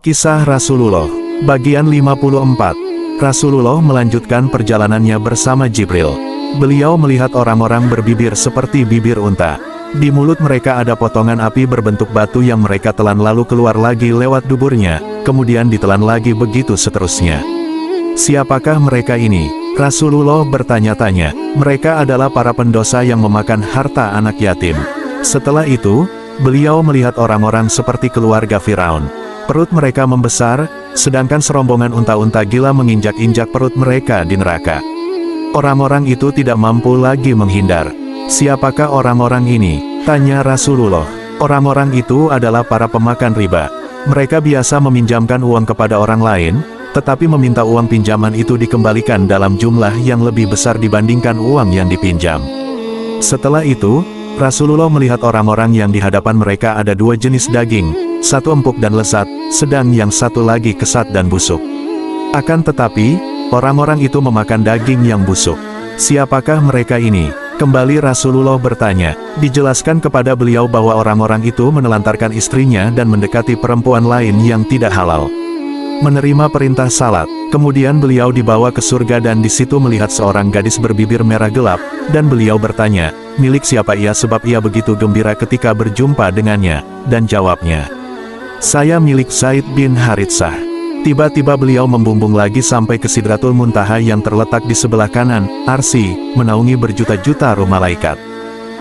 Kisah Rasulullah, bagian 54. Rasulullah melanjutkan perjalanannya bersama Jibril. Beliau melihat orang-orang berbibir seperti bibir unta. Di mulut mereka ada potongan api berbentuk batu yang mereka telan lalu keluar lagi lewat duburnya, kemudian ditelan lagi begitu seterusnya. Siapakah mereka ini? Rasulullah bertanya-tanya. Mereka adalah para pendosa yang memakan harta anak yatim. Setelah itu, beliau melihat orang-orang seperti keluarga Firaun. Perut mereka membesar, sedangkan serombongan unta-unta gila menginjak-injak perut mereka di neraka. Orang-orang itu tidak mampu lagi menghindar. Siapakah orang-orang ini? Tanya Rasulullah. Orang-orang itu adalah para pemakan riba. Mereka biasa meminjamkan uang kepada orang lain, tetapi meminta uang pinjaman itu dikembalikan dalam jumlah yang lebih besar dibandingkan uang yang dipinjam. Setelah itu, Rasulullah melihat orang-orang yang di hadapan mereka ada dua jenis daging, satu empuk dan lezat, sedang yang satu lagi kesat dan busuk. Akan tetapi, orang-orang itu memakan daging yang busuk. Siapakah mereka ini? Kembali Rasulullah bertanya. Dijelaskan kepada beliau bahwa orang-orang itu menelantarkan istrinya dan mendekati perempuan lain yang tidak halal. Menerima perintah salat, kemudian beliau dibawa ke surga dan di situ melihat seorang gadis berbibir merah gelap, dan beliau bertanya, milik siapa ia sebab ia begitu gembira ketika berjumpa dengannya, dan jawabnya, saya milik Zaid bin Haritsah. Tiba-tiba beliau membumbung lagi sampai ke Sidratul Muntaha yang terletak di sebelah kanan, Arsy, menaungi berjuta-juta ruh malaikat.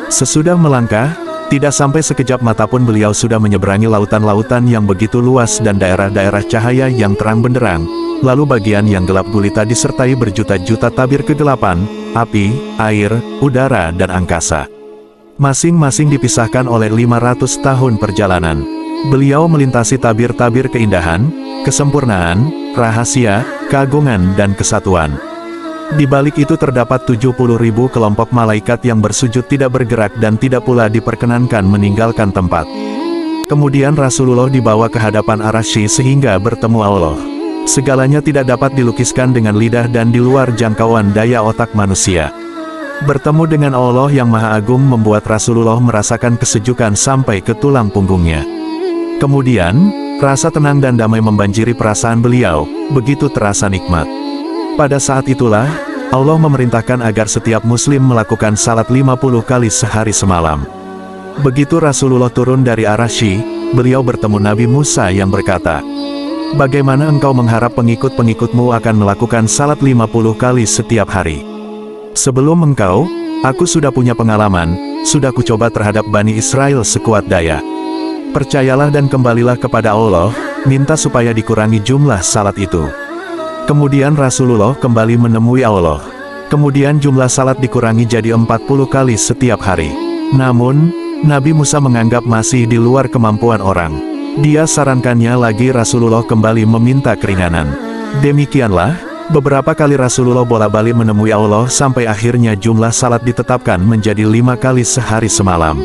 Sesudah melangkah, tidak sampai sekejap mata pun beliau sudah menyeberangi lautan-lautan yang begitu luas dan daerah-daerah cahaya yang terang benderang, lalu bagian yang gelap gulita disertai berjuta-juta tabir kegelapan, api, air, udara dan angkasa. Masing-masing dipisahkan oleh 500 tahun perjalanan. Beliau melintasi tabir-tabir keindahan, kesempurnaan, rahasia, keagungan dan kesatuan. Di balik itu terdapat 70.000 kelompok malaikat yang bersujud tidak bergerak dan tidak pula diperkenankan meninggalkan tempat. Kemudian Rasulullah dibawa ke hadapan Arsy sehingga bertemu Allah. Segalanya tidak dapat dilukiskan dengan lidah dan di luar jangkauan daya otak manusia. Bertemu dengan Allah yang Maha Agung membuat Rasulullah merasakan kesejukan sampai ke tulang punggungnya. Kemudian, rasa tenang dan damai membanjiri perasaan beliau, begitu terasa nikmat. Pada saat itulah, Allah memerintahkan agar setiap muslim melakukan salat 50 kali sehari semalam. Begitu Rasulullah turun dari Arsy, beliau bertemu Nabi Musa yang berkata, bagaimana engkau mengharap pengikut-pengikutmu akan melakukan salat 50 kali setiap hari? Sebelum engkau, aku sudah punya pengalaman, sudah kucoba terhadap Bani Israel sekuat daya. Percayalah dan kembalilah kepada Allah, minta supaya dikurangi jumlah salat itu. Kemudian Rasulullah kembali menemui Allah. Kemudian jumlah salat dikurangi jadi 40 kali setiap hari. Namun, Nabi Musa menganggap masih di luar kemampuan orang. Dia sarankannya lagi Rasulullah kembali meminta keringanan. Demikianlah, beberapa kali Rasulullah bolak-balik menemui Allah sampai akhirnya jumlah salat ditetapkan menjadi 5 kali sehari semalam.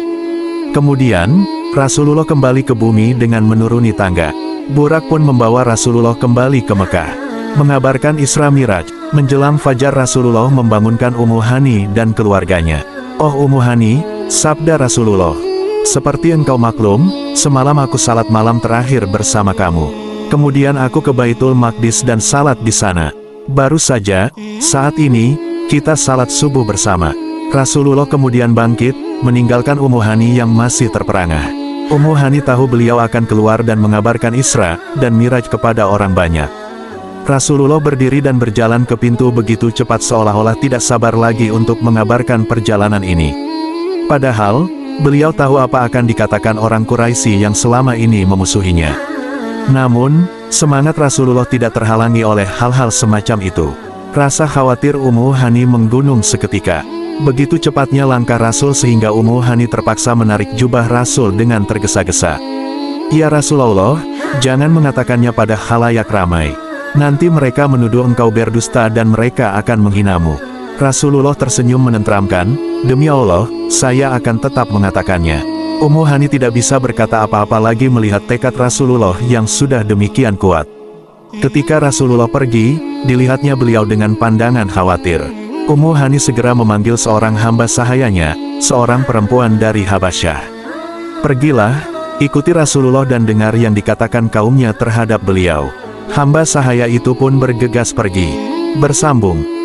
Kemudian, Rasulullah kembali ke bumi dengan menuruni tangga. Burak pun membawa Rasulullah kembali ke Mekah. Mengabarkan Isra Miraj, menjelang fajar Rasulullah membangunkan Ummu Hani dan keluarganya. Oh Ummu Hani, sabda Rasulullah, seperti engkau maklum, semalam aku salat malam terakhir bersama kamu. Kemudian aku ke Baitul Maqdis dan salat di sana. Baru saja, saat ini, kita salat subuh bersama. Rasulullah kemudian bangkit, meninggalkan Ummu Hani yang masih terperangah. Ummu Hani tahu beliau akan keluar dan mengabarkan Isra dan Miraj kepada orang banyak. Rasulullah berdiri dan berjalan ke pintu begitu cepat seolah-olah tidak sabar lagi untuk mengabarkan perjalanan ini. Padahal, beliau tahu apa akan dikatakan orang Quraisy yang selama ini memusuhinya. Namun, semangat Rasulullah tidak terhalangi oleh hal-hal semacam itu. Rasa khawatir Ummu Hani menggunung seketika. Begitu cepatnya langkah Rasul sehingga Ummu Hani terpaksa menarik jubah Rasul dengan tergesa-gesa. Ya Rasulullah, jangan mengatakannya pada khalayak ramai. Nanti mereka menuduh engkau berdusta dan mereka akan menghinamu. Rasulullah tersenyum menenteramkan, demi Allah, saya akan tetap mengatakannya. Ummu Hani tidak bisa berkata apa-apa lagi melihat tekad Rasulullah yang sudah demikian kuat. Ketika Rasulullah pergi, dilihatnya beliau dengan pandangan khawatir. Ummu Hani segera memanggil seorang hamba sahayanya, seorang perempuan dari Habasyah. Pergilah, Ikuti Rasulullah dan dengar yang dikatakan kaumnya terhadap beliau. Hamba sahaya itu pun bergegas pergi. Bersambung.